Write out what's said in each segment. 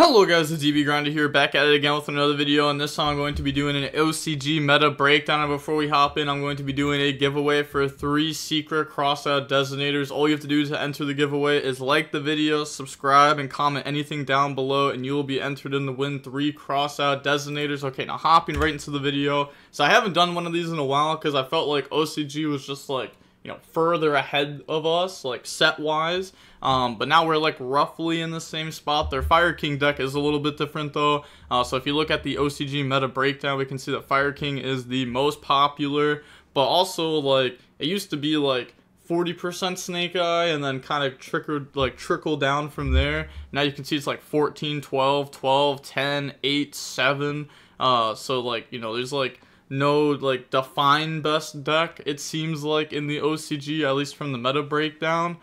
Hello guys, it's DB Grinder here, back at it again with another video, and this time I'm going to be doing an OCG meta breakdown. And before we hop in, I'm going to be doing a giveaway for 3 secret crossout designators. All you have to do to enter the giveaway is like the video, subscribe, and comment anything down below, and you will be entered in to win 3 crossout designators. Okay, now hopping right into the video. So I haven't done one of these in a while because I felt like OCG was just like, you know, further ahead of us, like set-wise. But now we're like roughly in the same spot. Their Fire King deck is a little bit different though. So if you look at the OCG meta breakdown, we can see that Fire King is the most popular, but also like it used to be like 40% Snake Eye and then kind of trickle down from there. Now you can see it's like 14, 12, 12, 10, 8, 7. So like, you know, there's like no like defined best deck, it seems like, in the OCG, at least from the meta breakdown.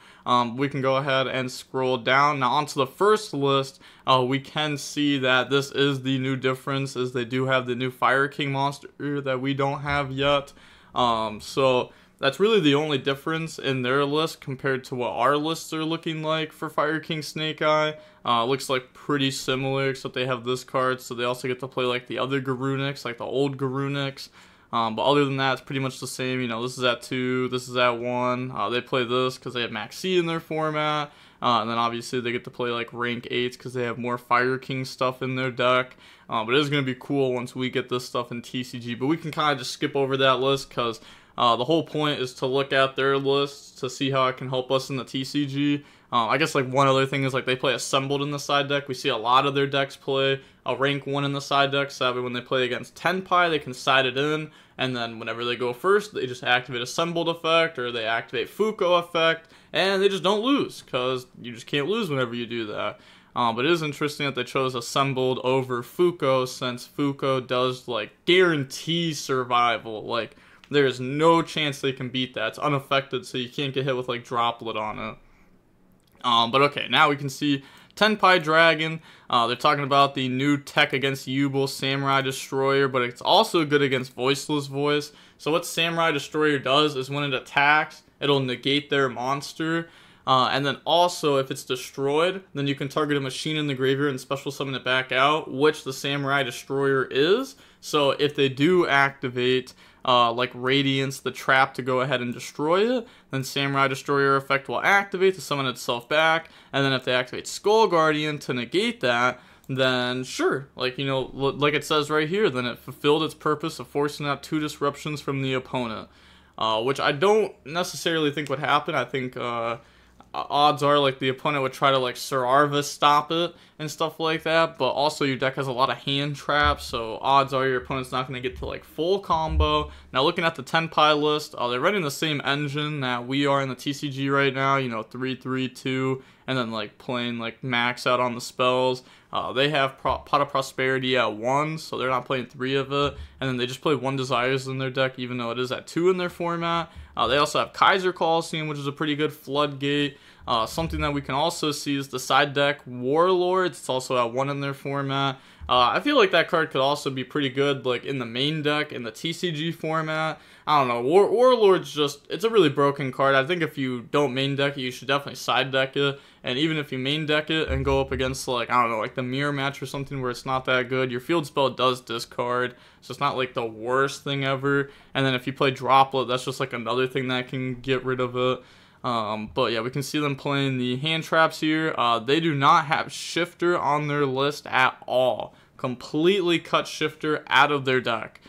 We can go ahead and scroll down now onto the first list. We can see that this is the new difference, is they do have the new Fire King monster that we don't have yet. So that's really the only difference in their list compared to what our lists are looking like for Fire King Snake Eye. Looks like pretty similar, except they have this card, so they also get to play like the other Garunics, like the old Garunics. But other than that, it's pretty much the same. You know, this is at 2, this is at 1. They play this because they have Max C in their format. And then obviously they get to play like rank 8s because they have more Fire King stuff in their deck. But it is going to be cool once we get this stuff in TCG. But we can kind of just skip over that list because the whole point is to look at their lists to see how it can help us in the TCG. I guess like one other thing is like they play Assembled in the side deck. We see a lot of their decks play a rank 1 in the side deck, so that way when they play against Tenpai, they can side it in, and then whenever they go first, they just activate Assembled effect, or they activate Fuko effect, and they just don't lose, because you just can't lose whenever you do that. But it is interesting that they chose Assembled over Fuko, since Fuko does like guarantee survival. Like, there is no chance they can beat that. It's unaffected, so you can't get hit with like Droplet on it. But okay, now we can see Tenpai Dragon. They're talking about the new tech against Yubel, Samurai Destroyer, but it's also good against Voiceless Voice. So what Samurai Destroyer does is when it attacks, it'll negate their monster. And then also, if it's destroyed, then you can target a machine in the graveyard and special summon it back out, which the Samurai Destroyer is. So if they do activate like Radiance, the trap, to go ahead and destroy it, then Samurai Destroyer effect will activate to summon itself back. And then if they activate Skull Guardian to negate that, then sure, like, you know, like it says right here, then it fulfilled its purpose of forcing out 2 disruptions from the opponent. Which I don't necessarily think would happen. I think odds are like the opponent would try to like Sir Arvis stop it and stuff like that, but also your deck has a lot of hand traps, so odds are your opponent's not going to get to like full combo. Now looking at the Tenpai list, they're running the same engine that we are in the TCG right now, you know, 3-3-2, and then like playing like max out on the spells. They have Pot of Prosperity at 1, so they're not playing 3 of it, and then they just play 1 Desires in their deck, even though it is at 2 in their format. They also have Kaiser Coliseum, which is a pretty good floodgate. Something that we can also see is the side deck Warlords. It's also at 1 in their format. I feel like that card could also be pretty good like in the main deck, in the TCG format. I don't know, Warlords just, it's a really broken card. I think if you don't main deck it, you should definitely side deck it. And even if you main deck it and go up against like, I don't know, like the mirror match or something where it's not that good, your field spell does discard, so it's not like the worst thing ever. And then if you play Droplet, that's just like another thing that can get rid of it. But yeah, we can see them playing the hand traps here. They do not have Shifter on their list at all. Completely cut Shifter out of their deck.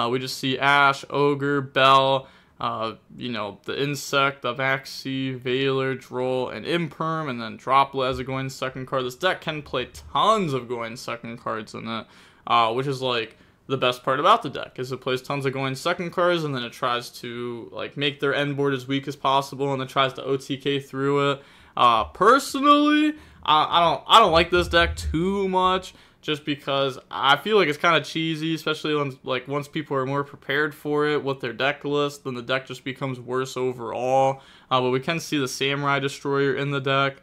We just see Ash, Ogre, Bell, you know, the Insect, the Maxi, Veiler, Droll, and Imperm, and then Droplet as a going second card. This deck can play tons of going second cards in it, which is like the best part about the deck, is it plays tons of going second cards, and then it tries to like make their end board as weak as possible, and then tries to OTK through it. Personally, I don't like this deck too much, just because I feel like it's kind of cheesy, especially when, like, once people are more prepared for it with their deck list, then the deck just becomes worse overall. But we can see the Samurai Destroyer in the deck.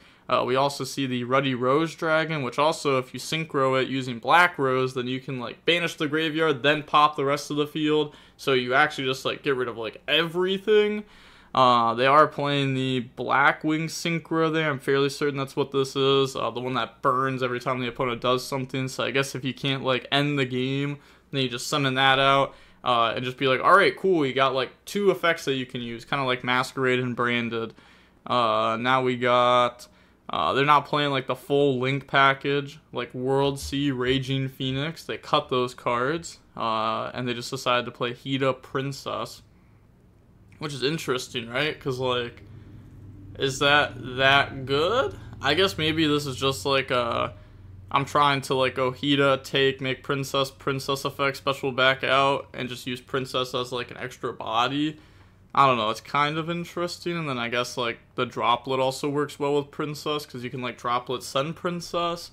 We also see the Ruddy Rose Dragon, which also, if you synchro it using Black Rose, then you can like banish the graveyard, then pop the rest of the field. So you actually just like get rid of like everything. They are playing the Blackwing Synchro there. I'm fairly certain that's what this is. The one that burns every time the opponent does something. So I guess if you can't like end the game, then you just summon that out. And just be like, alright, cool, you got like 2 effects that you can use, kind of like Masquerade and Branded. Now we got, they're not playing like the full Link package, like World Sea, Raging Phoenix. They cut those cards, and they just decided to play Hida Princess, which is interesting, right? Because like, is that good? I guess maybe this is just like I'm trying to like go Hida, make princess effect, special back out, and just use princess as like an extra body. I don't know, it's kind of interesting. And then I guess like the droplet also works well with princess, because you can like droplet send princess.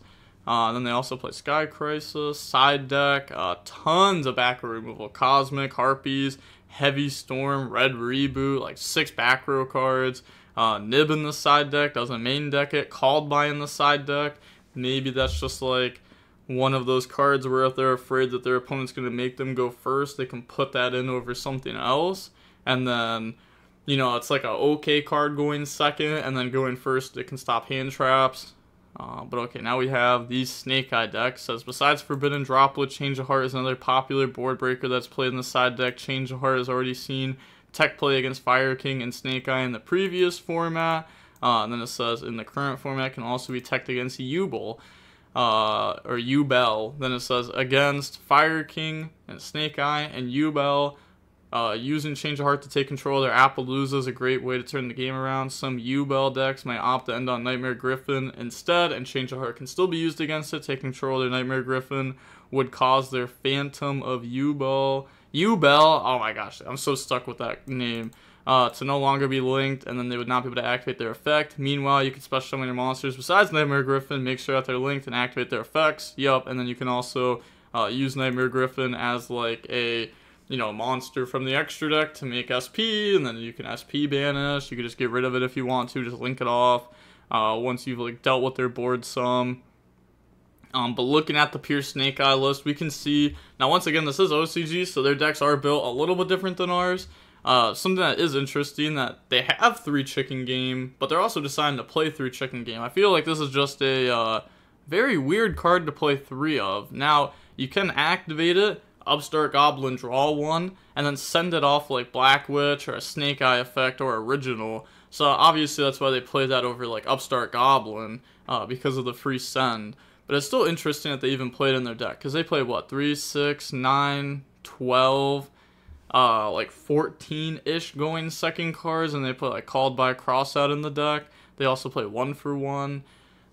And then they also play Sky Crisis, side deck, tons of back row removal, Cosmic, Harpies, Heavy Storm, Red Reboot, like 6 back row cards. Nib in the side deck, doesn't main deck it, Called By in the side deck. Maybe that's just like one of those cards where if they're afraid that their opponent's going to make them go first, they can put that in over something else. And then, you know, it's like a okay card going second, and then going first, it can stop hand traps. But okay, now we have these Snake Eye decks. Says, besides Forbidden Droplet, Change of Heart is another popular board breaker that's played in the side deck. Change of Heart has already seen tech play against Fire King and Snake Eye in the previous format. And then it says, in the current format, can also be teched against Yubel, or Yubel. Then it says, against Fire King and Snake Eye and Yubel, using Change of Heart to take control of their Appaloosa is a great way to turn the game around. Some Yubel decks might opt to end on Nightmare Griffin instead, and Change of Heart can still be used against it. Taking control of their Nightmare Griffin would cause their Phantom of Yubel, oh my gosh, I'm so stuck with that name, to no longer be linked, and then they would not be able to activate their effect. Meanwhile, you can special summon your monsters besides Nightmare Griffin, make sure that they're linked, and activate their effects. Yup, and then you can also use Nightmare Griffin as like a, you know, monster from the extra deck to make SP, and then you can SP banish. You can just get rid of it if you want to, just link it off once you've like dealt with their board some. But looking at the pure Snake Eye list, we can see, now once again, this is OCG, so their decks are built a little bit different than ours. Something that is interesting, that they have 3 Chicken Game, but they're also deciding to play 3 Chicken Game. I feel like this is just a very weird card to play 3 of. Now, you can activate it, Upstart Goblin, draw 1, and then send it off like Black Witch or a Snake Eye effect or Original. So obviously that's why they play that over like Upstart Goblin, because of the free send. But it's still interesting that they even played in their deck, because they play what, 3, 6, 9, 12, like 14-ish going second cards, and they put like Called By, Crossout in the deck. They also play 1 for 1.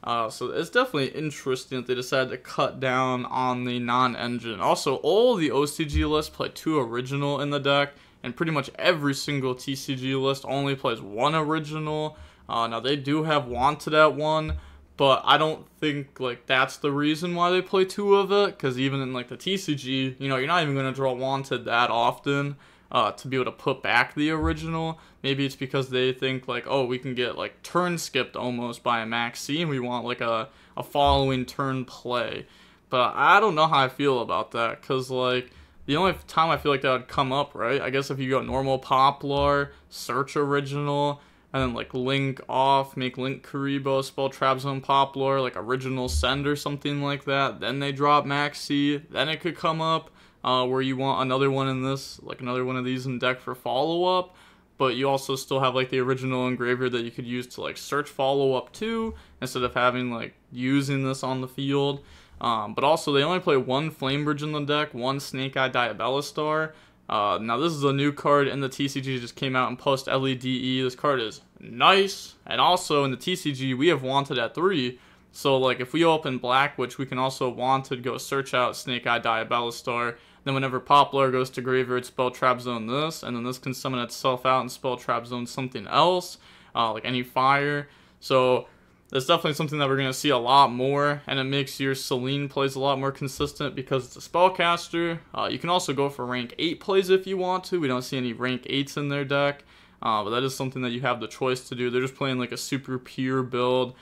So it's definitely interesting that they decided to cut down on the non-engine. Also, all the OCG lists play 2 original in the deck, and pretty much every single TCG list only plays 1 original. Now they do have Wanted at 1, but I don't think like that's the reason why they play 2 of it, because even in like the TCG, you know, you're not even going to draw Wanted that often to be able to put back the original. Maybe it's because they think like, oh, we can get like turn skipped almost by a Maxi, and we want like a following turn play. But I don't know how I feel about that, because like the only time I feel like that would come up, right, I guess if you go normal Poplar, search original, and then like link off, make link Karibo, spell Trap Zone Poplar, like original send or something like that, then they drop Maxi, then it could come up where you want another one in this, like another one of these in deck for follow-up, but you also still have like the original engraver that you could use to like search follow-up too, instead of having like using this on the field. But also they only play 1 Flamebridge in the deck, 1 Snake Eye Diabelistar. Now this is a new card in the TCG, just came out in post LEDE. This card is nice, and also in the TCG we have Wanted at 3, so like if we open Black Witch, we can also Wanted go search out Snake Eye Diabelistar. Then whenever Poplar goes to graveyard, spell Trap Zone this, and then this can summon itself out and spell Trap Zone something else, like any fire. So it's definitely something that we're going to see a lot more, and it makes your Selene plays a lot more consistent because it's a spellcaster. You can also go for rank 8 plays if you want to. We don't see any rank 8s in their deck, but that is something that you have the choice to do. They're just playing like a super pure build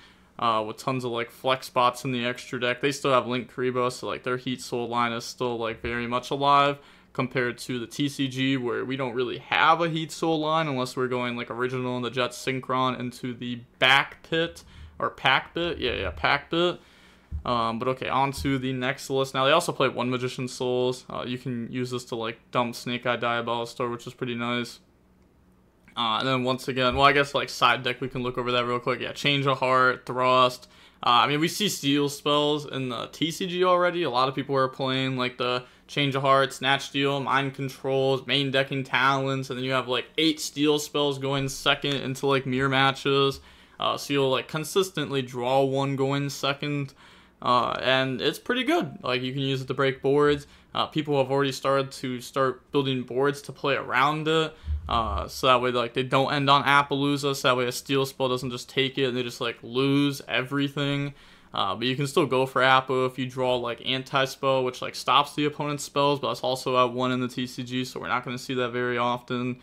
with tons of like flex spots in the extra deck. They still have Link Karibo, so like their Heat Soul line is still like very much alive. compared to the TCG, where we don't really have a Heat Soul line unless we're going like original and the Jet Synchron into the back pit or pack bit. Yeah, pack bit. But okay, on to the next list. Now, they also play one Magician Souls. You can use this to like dump Snake Eye Diabolic Store, which is pretty nice. And then once again, well, I guess like side deck, we can look over that real quick. Yeah, Change of Heart, Thrust. I mean, we see Steal spells in the TCG already. A lot of people are playing like the Change of Heart, Snatch Steal, Mind Controls, main decking Talents, and then you have like 8 Steal spells going second into like mirror matches. So you'll like consistently draw one going second. And it's pretty good. Like, you can use it to break boards. People have already started building boards to play around it. So that way, like, they don't end on Appaloosa. So that way a Steal spell doesn't just take it and they just, like, lose everything. But you can still go for Appo if you draw, like, Anti-Spell, which, like, stops the opponent's spells. But that's also at 1 in the TCG, so we're not going to see that very often.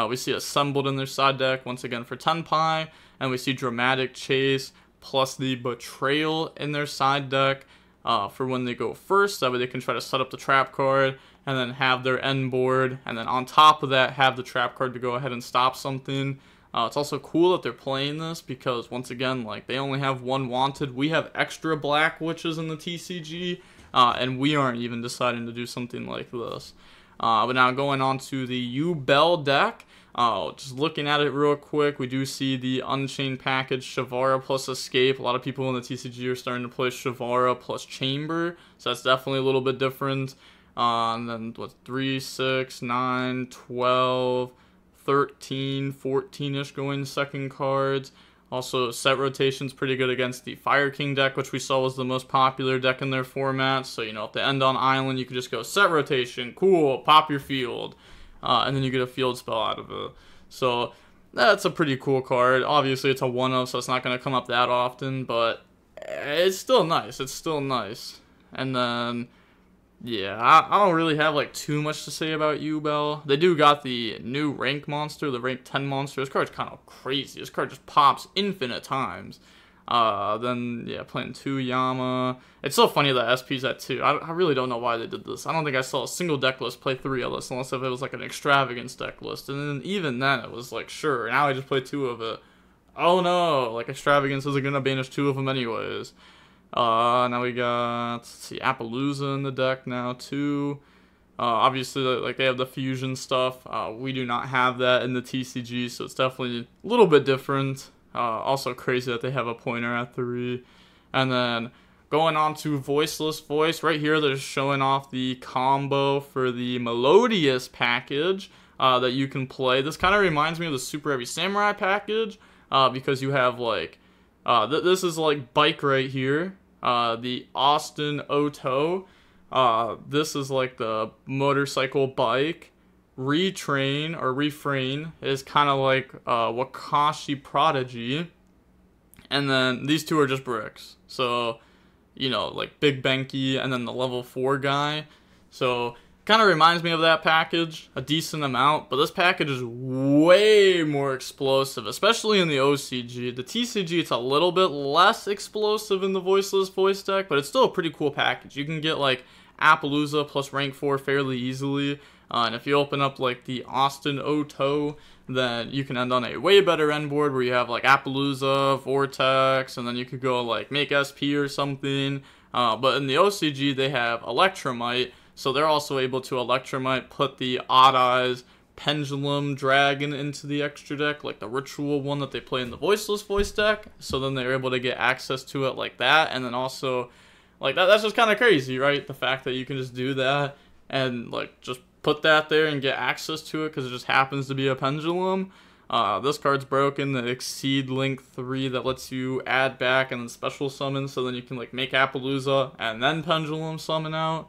We see Assembled in their side deck, once again, for Tenpai. And we see Dramatic Chase plus the Betrayal in their side deck for when they go first. That way they can try to set up the trap card and then have their end board, and then on top of that have the trap card to go ahead and stop something. It's also cool that they're playing this because, once again, like, they only have one Wanted. We have extra Black Witches in the TCG, and we aren't even deciding to do something like this. But now going on to the Yubel deck. Just looking at it real quick, we do see the Unchained package, Shavara plus Escape. A lot of people in the TCG are starting to play Shavara plus Chamber, so that's definitely a little bit different. And then, what, 3, 6, 9, 12, 13, 14-ish going second cards. Also, set rotation's pretty good against the Fire King deck, which we saw was the most popular deck in their format. So, you know, if they end on Island, you can just go set rotation, cool, pop your field. And then you get a field spell out of it. So that's a pretty cool card. Obviously, it's a 1-of, so it's not going to come up that often, but it's still nice. It's still nice. And then, yeah, I don't really have like too much to say about Yubel. They do got the new rank monster, the rank 10 monster. This card's kind of crazy. This card just pops infinite times. Then, yeah, playing 2 Yama. It's so funny that SP's at 2. I really don't know why they did this. I don't think I saw a single deck list play 3 of this, unless if it was like an extravagance deck list. And then even then, it was like, sure, now I just play 2 of it. Oh no, like, extravagance isn't gonna banish 2 of them anyways. Now we got, let's see, Appaloosa in the deck now, too. Obviously, like, they have the fusion stuff. We do not have that in the TCG, so it's definitely a little bit different. Also crazy that they have a pointer at 3. And then going on to Voiceless Voice. Right here, they're showing off the combo for the Melodious package that you can play. This kind of reminds me of the Super Heavy Samurai package because you have, like, this is, like, Bike right here. The Austin Oto. This is, like, the motorcycle bike. Retrain or Refrain is kind of like Wakashi Prodigy, and then these 2 are just bricks. So, you know, like Big Benki and then the level 4 guy. So kind of reminds me of that package a decent amount, but this package is way more explosive, especially in the OCG. The TCG, it's a little bit less explosive in the Voiceless Voice deck, but it's still a pretty cool package. You can get like Appaloosa plus rank 4 fairly easily. And if you open up, like, the Austin Oto, then you can end on a way better end board where you have, like, Appaloosa, Vortex, and then you could go, like, make SP or something. But in the OCG, they have Electromite, so they're also able to Electromite, put the Odd Eyes, Pendulum Dragon into the extra deck, like the Ritual one that they play in the Voiceless Voice deck. So then they're able to get access to it like that, and then also, like, that's just kind of crazy, right? The fact that you can just do that and, like, just put that there and get access to it because it just happens to be a pendulum. This card's broken, the Exceed Link 3 that lets you add back and then special summon, so then you can, like, make Appaloosa and then pendulum summon out.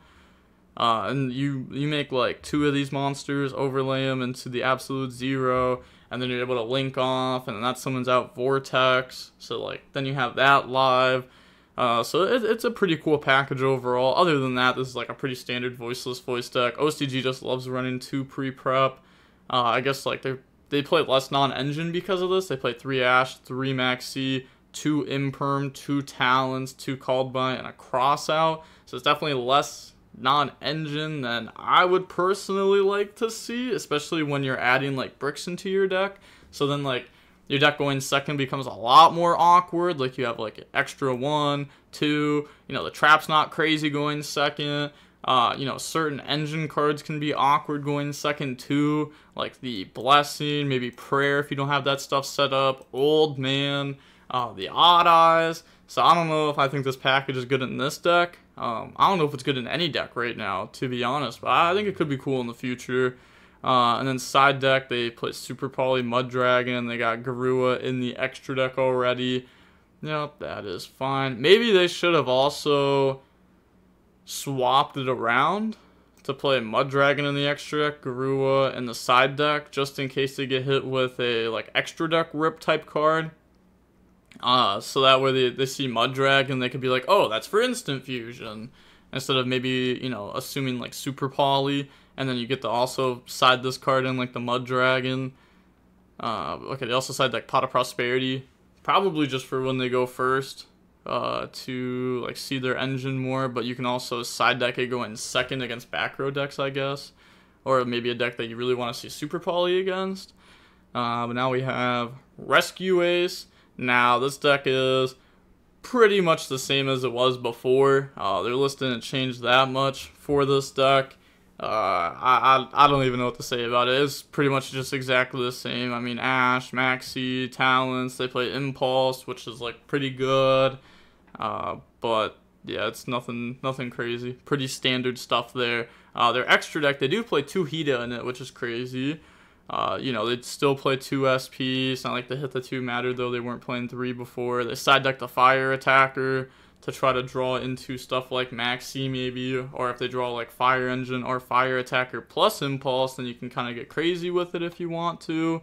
And you make, like, 2 of these monsters, overlay them into the Absolute Zero, and then you're able to link off, and then that summons out Vortex. So, like, then you have that live. So it's a pretty cool package overall. Other than that, this is like a pretty standard Voiceless Voice deck. OCG just loves running 2 pre-prep. I guess like they play less non-engine because of this. They play 3 Ash, 3 Maxi, 2 Imperm, 2 Talons, 2 Called By, and a Crossout. So it's definitely less non-engine than I would personally like to see, especially when you're adding like bricks into your deck. So then like your deck going second becomes a lot more awkward. Like you have like an extra 1, 2, you know, the trap's not crazy going second. You know, certain engine cards can be awkward going second too, like the Blessing, maybe Prayer if you don't have that stuff set up, Old Man, the Odd Eyes. So I don't know if I think this package is good in this deck. I don't know if it's good in any deck right now, to be honest, but I think it could be cool in the future. And then side deck, they put Super Poly Mud Dragon. They got Garua in the extra deck already. Yep, that is fine. Maybe they should have also swapped it around to play Mud Dragon in the extra deck, Garua in the side deck, just in case they get hit with a like extra deck rip type card. So that way they see Mud Dragon, they could be like, oh, that's for instant fusion, instead of maybe, you know, assuming like Super Poly, and then you get to also side this card in like the Mud Dragon. Okay, they also side like Pot of Prosperity, probably just for when they go first, to like see their engine more, but you can also side deck it going second against back row decks, I guess, or maybe a deck that you really want to see Super Poly against. But now we have Rescue Ace. Now this deck is pretty much the same as it was before. Their list didn't change that much for this deck. I don't even know what to say about it. It's pretty much just exactly the same. I mean, Ash, Maxi, Talents, they play Impulse, which is like pretty good. But yeah, it's nothing crazy. Pretty standard stuff there. Their extra deck, they do play 2 Hida in it, which is crazy. You know, they'd still play 2 SP. It's not like the hit the 2 mattered, though. They weren't playing 3 before. They side deck the Fire Attacker to try to draw into stuff like Maxi, maybe. Or if they draw like Fire Engine or Fire Attacker plus Impulse, then you can kind of get crazy with it if you want to.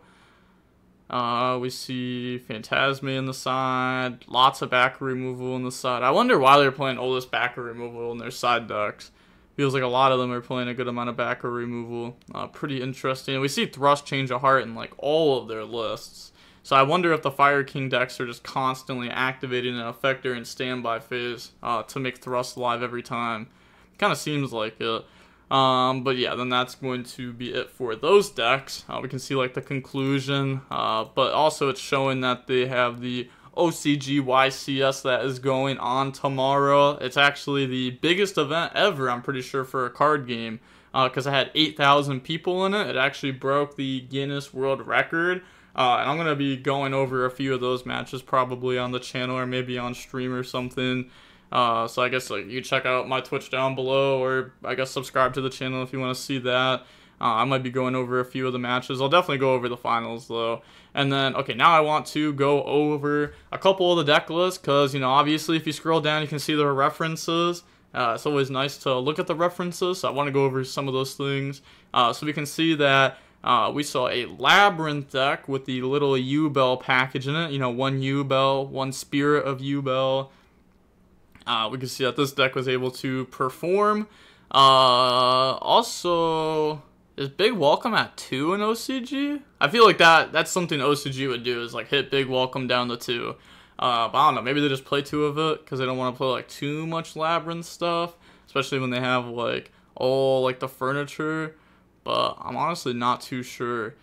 We see Phantasme in the side. Lots of backer removal in the side. I wonder why they're playing all this backer removal in their side decks. Feels like a lot of them are playing a good amount of backer removal. Pretty interesting. And we see Thrust Change of Heart in like all of their lists. So I wonder if the Fire King decks are just constantly activating an effector in standby phase to make Thrust live every time. Kind of seems like it. But yeah, then that's going to be it for those decks. We can see like the conclusion, but also it's showing that they have the OCG YCS that is going on tomorrow. It's actually the biggest event ever, I'm pretty sure, for a card game, because it had 8,000 people in it. It actually broke the Guinness World Record, and I'm going to be going over a few of those matches probably on the channel or maybe on stream or something. So I guess like you check out my Twitch down below, or I guess subscribe to the channel if you want to see that. I might be going over a few of the matches. I'll definitely go over the finals though. And then, okay, now I want to go over a couple of the deck lists, because, you know, obviously if you scroll down you can see the references. It's always nice to look at the references, so I want to go over some of those things. So we can see that we saw a Labyrinth deck with the little U-Bell package in it. You know, 1 U-Bell, 1 Spirit of U-Bell. We can see that this deck was able to perform. Also, is Big Welcome at 2 in OCG? I feel like that's something OCG would do, is like hit Big Welcome down to 2. But I don't know, maybe they just play 2 of it because they don't want to play like too much Labyrinth stuff, especially when they have like all like the furniture. But I'm honestly not too sure.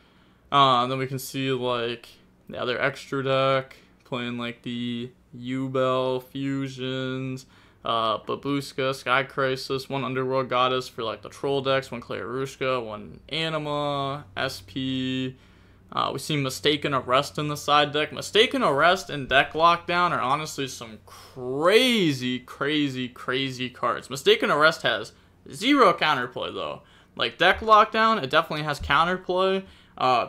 And then we can see like the other extra deck playing like the U-Bell fusions, Babushka, Sky Crisis, 1 Underworld Goddess for like the troll decks, 1 Klarushka, 1 Anima, SP. We see Mistaken Arrest in the side deck. Mistaken Arrest and Deck Lockdown are honestly some crazy cards. Mistaken Arrest has 0 counterplay though. Like Deck Lockdown, it definitely has counterplay.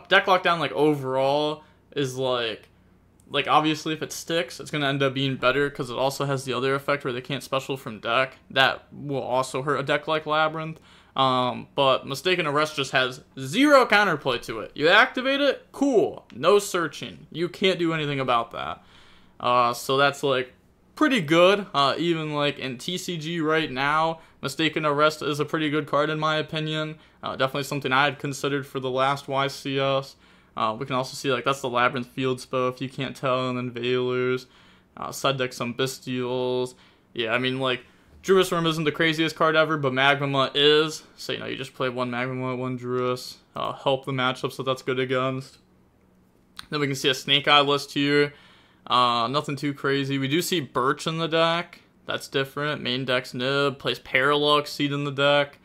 Deck Lockdown like overall is like obviously if it sticks, it's going to end up being better because it also has the other effect where they can't special from deck. That will also hurt a deck like Labyrinth. But Mistaken Arrest just has 0 counterplay to it. You activate it, cool. No searching. You can't do anything about that. So that's like pretty good. Even like in TCG right now, Mistaken Arrest is a pretty good card in my opinion. Definitely something I had considered for the last YCS. We can also see like that's the Labyrinth Field Spell if you can't tell, and then Veilers. Side deck some Bestials. Yeah, I mean like Druis Worm isn't the craziest card ever, but Magma is. So, you know, you just play one Magma, one Druis. Help the matchup, so that's good against. Then we can see a Snake Eye list here. Nothing too crazy. We do see Birch in the deck. That's different. Main deck's Nib. Plays Parallel Exceed in the deck.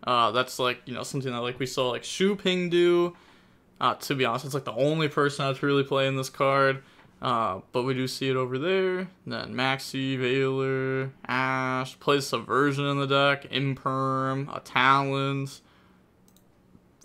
That's like, you know, something that like we saw like Shu Ping do. To be honest, it's like the only person that's really playing this card. But we do see it over there. And then Maxi, Veiler, Ash, plays Subversion in the deck, Imperm, Talons.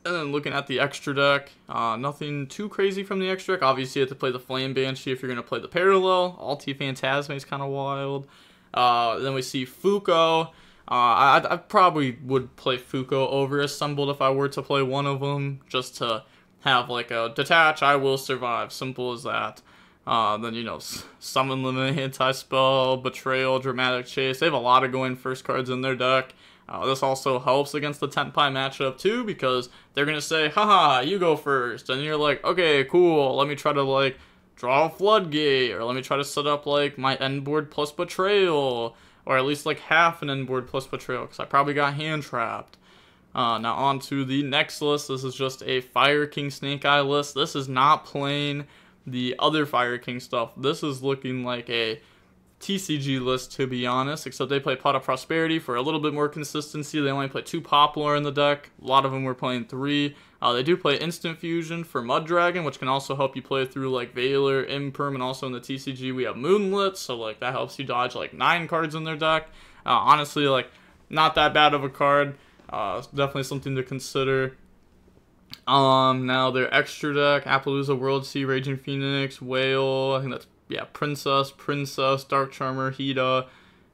And then looking at the extra deck, nothing too crazy from the extra deck. Obviously, you have to play the Flame Banshee if you're going to play the Parallel. Alti Phantasme is kind of wild. Then we see Fuko. I probably would play Fuko over Assembled if I were to play one of them, just to have like a Detach, I Will Survive, simple as that. Then, you know, Summon Limit, Anti-Spell, Betrayal, Dramatic Chase. They have a lot of going first cards in their deck. This also helps against the Tenpai matchup too, because they're going to say, haha, you go first. And you're like, okay, cool, let me try to like draw a Floodgate, or let me try to set up like my end board plus Betrayal, or at least like half an end board plus Betrayal, because I probably got hand trapped. Now on to the next list. This is just a Fire King Snake Eye list. This is not playing the other Fire King stuff. This is looking like a TCG list, to be honest, except they play Pot of Prosperity for a little bit more consistency. They only play 2 Poplar in the deck. A lot of them were playing 3. They do play Instant Fusion for Mud Dragon, which can also help you play through like Veiler, Imperm, and also in the TCG we have Moonlit, so like that helps you dodge like 9 cards in their deck. Honestly, like not that bad of a card. Definitely something to consider. Now their extra deck, Appaloosa, World Sea, Raging Phoenix, Whale, I think that's, yeah, Princess, Dark Charmer, Hida,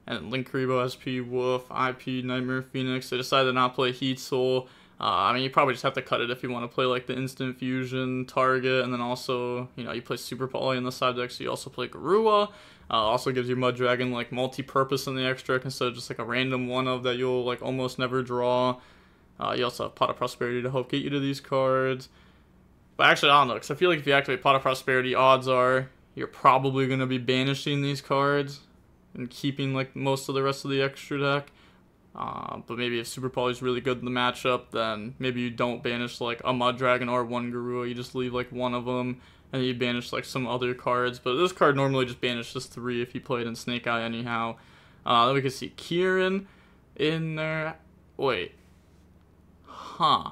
and Linkuriboh, SP, Wolf, IP, Nightmare Phoenix. They decided to not play Heat Soul. I mean, you probably just have to cut it if you want to play like the Instant Fusion target, and then also, you know, you play Super Poly in the side deck, so you also play Garua. Also gives you Mud Dragon like multi-purpose in the extra deck instead of just like a random one of that you'll like almost never draw. You also have Pot of Prosperity to help get you to these cards. But actually, I don't know, because I feel like if you activate Pot of Prosperity, odds are you're probably going to be banishing these cards and keeping like most of the rest of the extra deck. But maybe if Super Poly is really good in the matchup, then maybe you don't banish like a Mud Dragon or one Garua. You just leave like one of them, and then you banish like some other cards. But this card normally just banishes 3 if you play it in Snake Eye anyhow. Then we can see Kieran in there. Wait. Huh.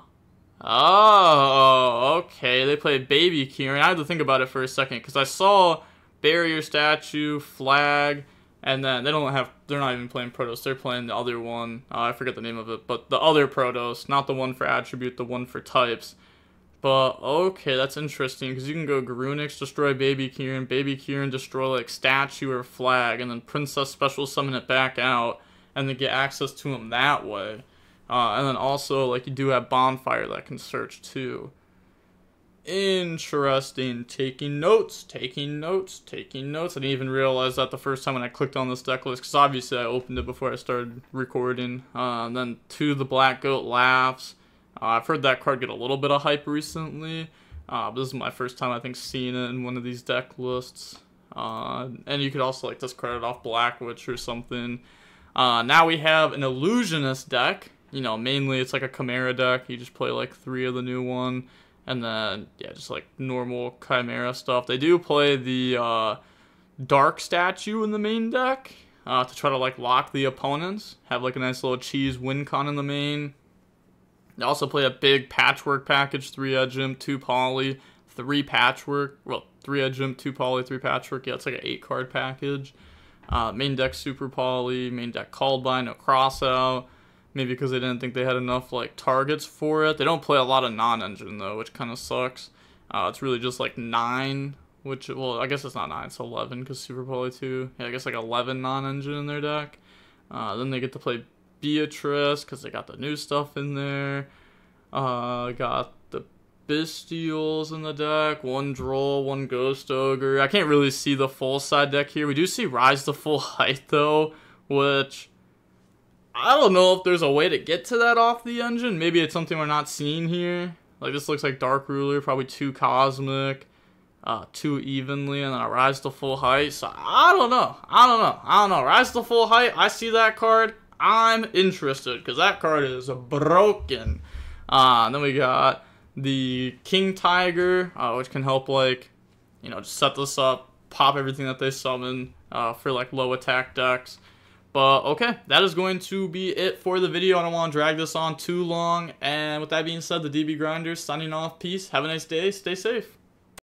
Oh, okay. They play Baby Kieran. I had to think about it for a second, because I saw Barrier Statue, Flag, and then they're not even playing Protoss. They're playing the other one. I forget the name of it, but the other Protoss, not the one for attribute, the one for types. But, okay, that's interesting, because you can go Garunix, destroy Baby Kieran, destroy, like, Statue or Flag, and then Princess special summon it back out, and then get access to him that way. And then also, like, you do have Bonfire that can search, too. Interesting. Taking notes. I didn't even realize that the first time when I clicked on this deck list, because obviously I opened it before I started recording. And then 2, the Black Goat Laughs. I've heard that card get a little bit of hype recently. But this is my first time, I think, seeing it in one of these deck lists. And you could also, like, discard it off Black Witch or something. Now we have an Illusionist deck. You know, mainly it's like a Chimera deck. You just play like 3 of the new one. And then, yeah, just like normal Chimera stuff. They do play the Dark Statue in the main deck to try to like lock the opponents. Have like a nice little cheese win con in the main. They also play a big Patchwork package, 3 Edge Imp, 2 Poly, 3 Patchwork. Well, 3 Edge Imp, 2 Poly, 3 Patchwork. Yeah, it's like an 8-card package. Main deck Super Poly, main deck Called By, no Crossout. Maybe because they didn't think they had enough like targets for it. They don't play a lot of non-engine though, which kind of sucks. It's really just like 9, which, well, I guess it's not 9, it's 11 because Super Poly 2. Yeah, I guess like 11 non-engine in their deck. Then they get to play Beatrice because they got the new stuff in there. Got the Bestials in the deck, 1 Droll, 1 Ghost Ogre. I can't really see the full side deck here. We do see Rise to Full Height though, which I don't know if there's a way to get to that off the engine. Maybe it's something we're not seeing here. Like, this looks like Dark Ruler, probably 2 Cosmic. too evenly, and then a Rise to Full Height. So I don't know. Rise to Full Height, I see that card, I'm interested, because that card is broken. Then we got the King Tiger, which can help, like, you know, just set this up, pop everything that they summon for, like, low attack decks. But, okay, that is going to be it for the video. I don't want to drag this on too long. And with that being said, the DB Grinders signing off. Peace. Have a nice day. Stay safe.